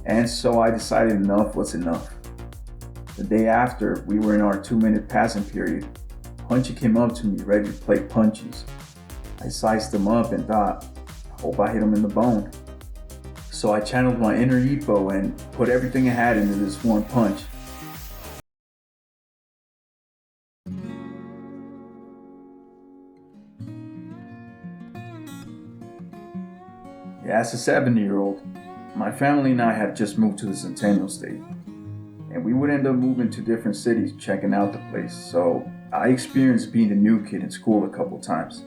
And so I decided enough was enough. The day after, we were in our 2-minute passing period. Punchy came up to me ready to play punchies. I sized him up and thought, hope I hit him in the bone. So I channeled my inner Epo and put everything I had into this one punch. Yeah, as a 7-year-old, my family and I had just moved to the Centennial State, and we would end up moving to different cities checking out the place, so I experienced being the new kid in school a couple times.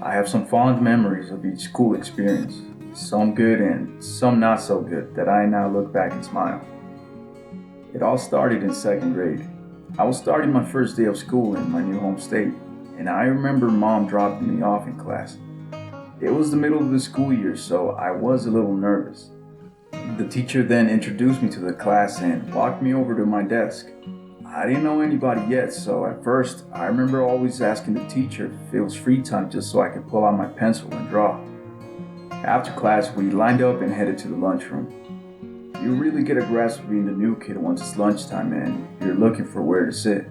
I have some fond memories of each school experience, some good and some not so good that I now look back and smile. It all started in 2nd grade. I was starting my first day of school in my new home state, and I remember mom dropping me off in class. It was the middle of the school year, so I was a little nervous. The teacher then introduced me to the class and walked me over to my desk. I didn't know anybody yet, so at first, I remember always asking the teacher if it was free time just so I could pull out my pencil and draw. After class, we lined up and headed to the lunchroom. You really get a grasp of being the new kid once it's lunchtime and you're looking for where to sit.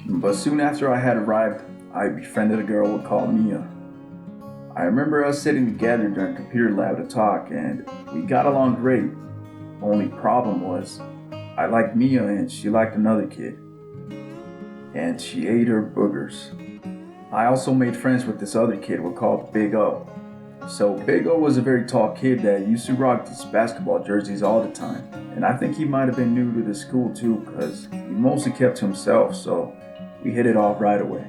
But soon after I had arrived, I befriended a girl we called Mia. I remember us sitting together during computer lab to talk, and we got along great. Only problem was, I liked Mia and she liked another kid. And she ate her boogers. I also made friends with this other kid we called Big O. So Big O was a very tall kid that used to rock these basketball jerseys all the time. And I think he might have been new to the school too, because he mostly kept to himself, so we hit it off right away.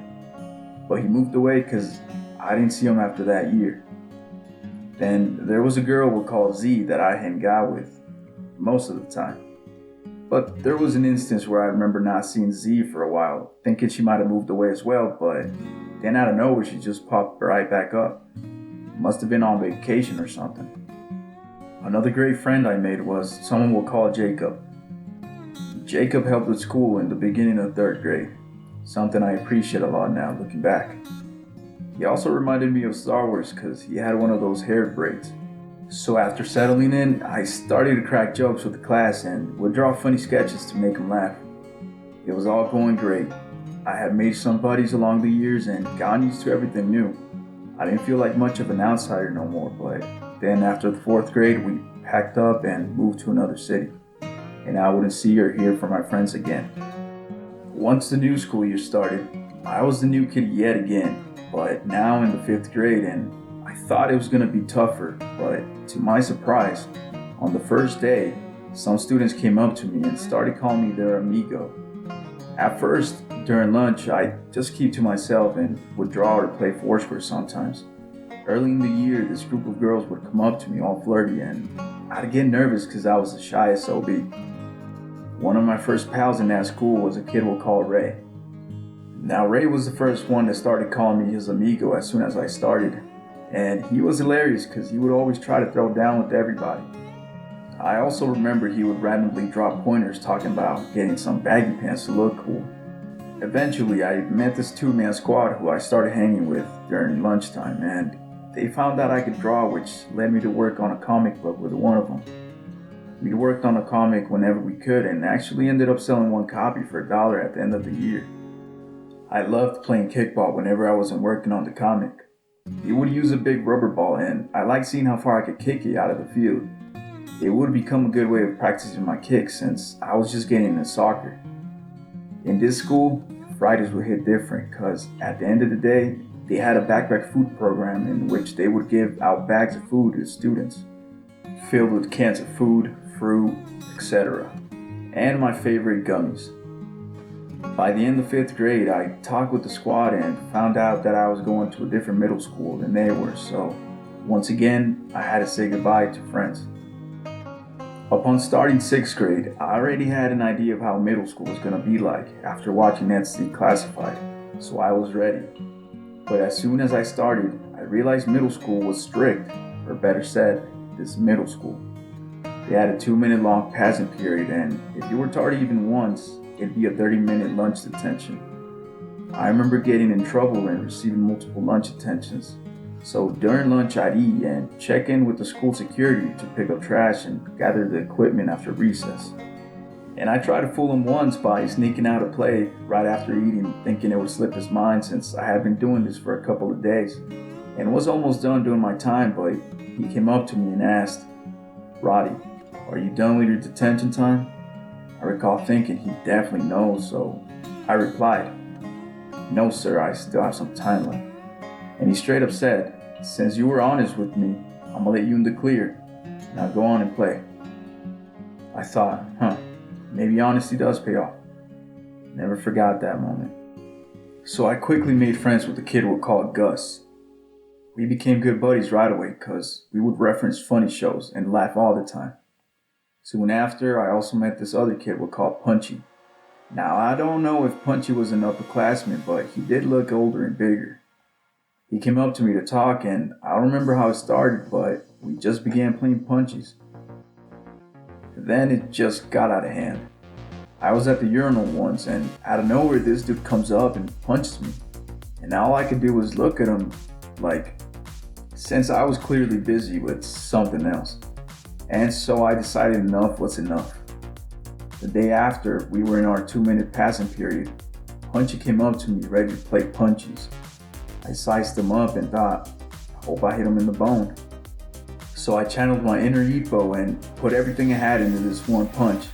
But he moved away because I didn't see him after that year. Then there was a girl we called Z that I hang out with most of the time. But there was an instance where I remember not seeing Z for a while, thinking she might have moved away as well, but then out of nowhere she just popped right back up. Must have been on vacation or something. Another great friend I made was someone we'll call Jacob. Jacob helped with school in the beginning of 3rd grade, something I appreciate a lot now looking back. He also reminded me of Star Wars because he had one of those hair braids. So after settling in, I started to crack jokes with the class and would draw funny sketches to make them laugh. It was all going great. I had made some buddies along the years and gotten used to everything new. I didn't feel like much of an outsider no more, but then after the 4th grade, we packed up and moved to another city. And I wouldn't see or hear from my friends again. Once the new school year started, I was the new kid yet again, but now in the 5th grade, and I thought it was going to be tougher, but to my surprise, on the first day, some students came up to me and started calling me their amigo. At first, during lunch, I just keep to myself and would draw or play Foursquare sometimes. Early in the year, this group of girls would come up to me all flirty, and I'd get nervous because I was the shyest SOB. One of my first pals in that school was a kid we'll call Ray. Now Ray was the first one that started calling me his amigo as soon as I started, and he was hilarious because he would always try to throw down with everybody. I also remember he would randomly drop pointers talking about getting some baggy pants to look cool. Eventually, I met this 2-man squad who I started hanging with during lunchtime, and they found out I could draw, which led me to work on a comic book with one of them. We worked on a comic whenever we could and actually ended up selling one copy for $1 at the end of the year. I loved playing kickball whenever I wasn't working on the comic. He would use a big rubber ball, and I liked seeing how far I could kick it out of the field. It would become a good way of practicing my kicks since I was just getting into soccer. In this school, Fridays would hit different because at the end of the day, they had a backpack food program in which they would give out bags of food to students, filled with cans of food, fruit, etc., and my favorite, gummies. By the end of 5th grade, I talked with the squad and found out that I was going to a different middle school than they were, so once again, I had to say goodbye to friends. Upon starting 6th grade, I already had an idea of how middle school was going to be like after watching NC Classified, so I was ready. But as soon as I started, I realized middle school was strict, or better said, this middle school. They had a 2-minute long passing period, and if you were tardy even once, it'd be a 30-minute lunch detention. I remember getting in trouble and receiving multiple lunch detentions. So during lunch, I'd eat and check in with the school security to pick up trash and gather the equipment after recess. And I tried to fool him once by sneaking out of play right after eating, thinking it would slip his mind since I had been doing this for a couple of days. And was almost done doing my time, but he came up to me and asked, "Roddy, are you done with your detention time?" I recall thinking he definitely knows, so I replied, "No, sir, I still have some time left." And he straight up said, "Since you were honest with me, I'm gonna let you in the clear. Now go on and play." I thought, maybe honesty does pay off. Never forgot that moment. So I quickly made friends with the kid we'll call Gus. We became good buddies right away because we would reference funny shows and laugh all the time. Soon after, I also met this other kid we'll call Punchy. Now, I don't know if Punchy was an upperclassman, but he did look older and bigger. He came up to me to talk, and I don't remember how it started, but we just began playing punchies. Then it just got out of hand. I was at the urinal once, and out of nowhere, this dude comes up and punches me. And all I could do was look at him, since I was clearly busy with something else. And so I decided enough was enough. The day after, we were in our 2-minute passing period. Punchy came up to me ready to play punchies. I sized him up and thought, I hope I hit him in the bone. So I channeled my inner Epo and put everything I had into this one punch.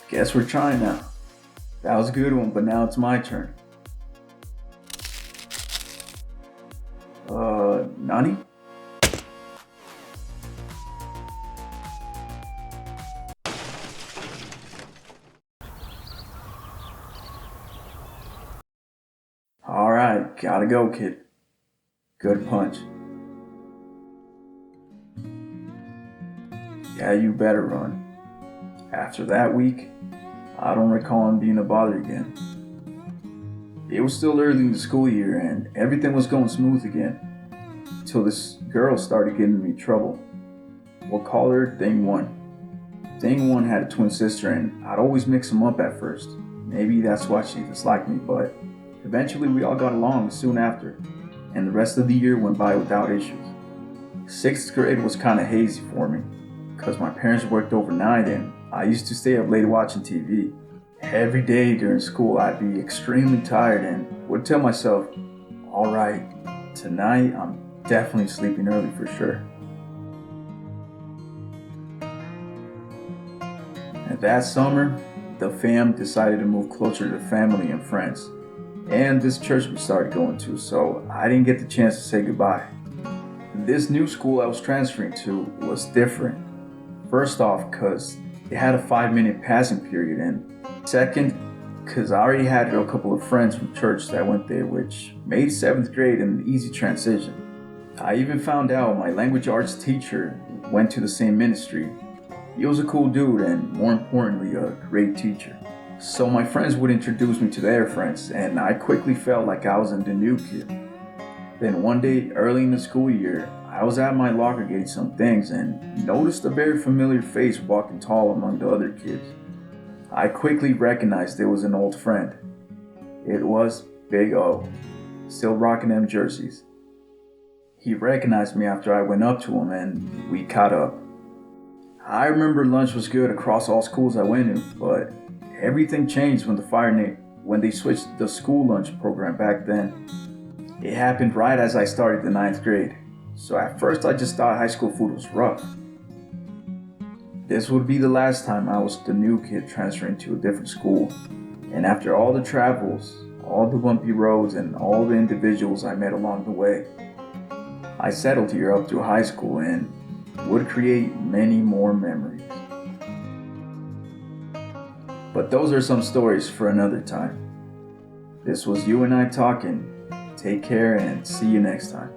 Guess we're trying now. That was a good one, but now it's my turn. Nani? Alright, gotta go, kid. Good punch. Yeah, you better run. After that week, I don't recall him being a bother again. It was still early in the school year and everything was going smooth again, until this girl started giving me trouble. We'll call her Thing 1. Thing 1 had a twin sister and I'd always mix them up at first. Maybe that's why she disliked me, but eventually we all got along soon after, and the rest of the year went by without issues. 6th grade was kinda hazy for me, because my parents worked overnight and I used to stay up late watching TV. Every day during school I'd be extremely tired and would tell myself, alright, tonight I'm definitely sleeping early for sure. And that summer, the fam decided to move closer to family and friends. And this church we started going to, so I didn't get the chance to say goodbye. This new school I was transferring to was different. First off, because it had a 5-minute passing period, and second, because I already had a couple of friends from church that went there, which made 7th grade an easy transition. I even found out my language arts teacher went to the same ministry. He was a cool dude and, more importantly, a great teacher. So my friends would introduce me to their friends, and I quickly felt like I was in the new kid. Then one day, early in the school year, I was at my locker getting some things and noticed a very familiar face walking tall among the other kids. I quickly recognized it was an old friend. It was Big O, still rocking them jerseys. He recognized me after I went up to him and we caught up. I remember lunch was good across all schools I went to, but everything changed when they switched the school lunch program back then. It happened right as I started the 9th grade. So at first I just thought high school food was rough. This would be the last time I was the new kid transferring to a different school. And after all the travels, all the bumpy roads, and all the individuals I met along the way, I settled here up through high school and would create many more memories. But those are some stories for another time. This was You and I Talking. Take care and see you next time.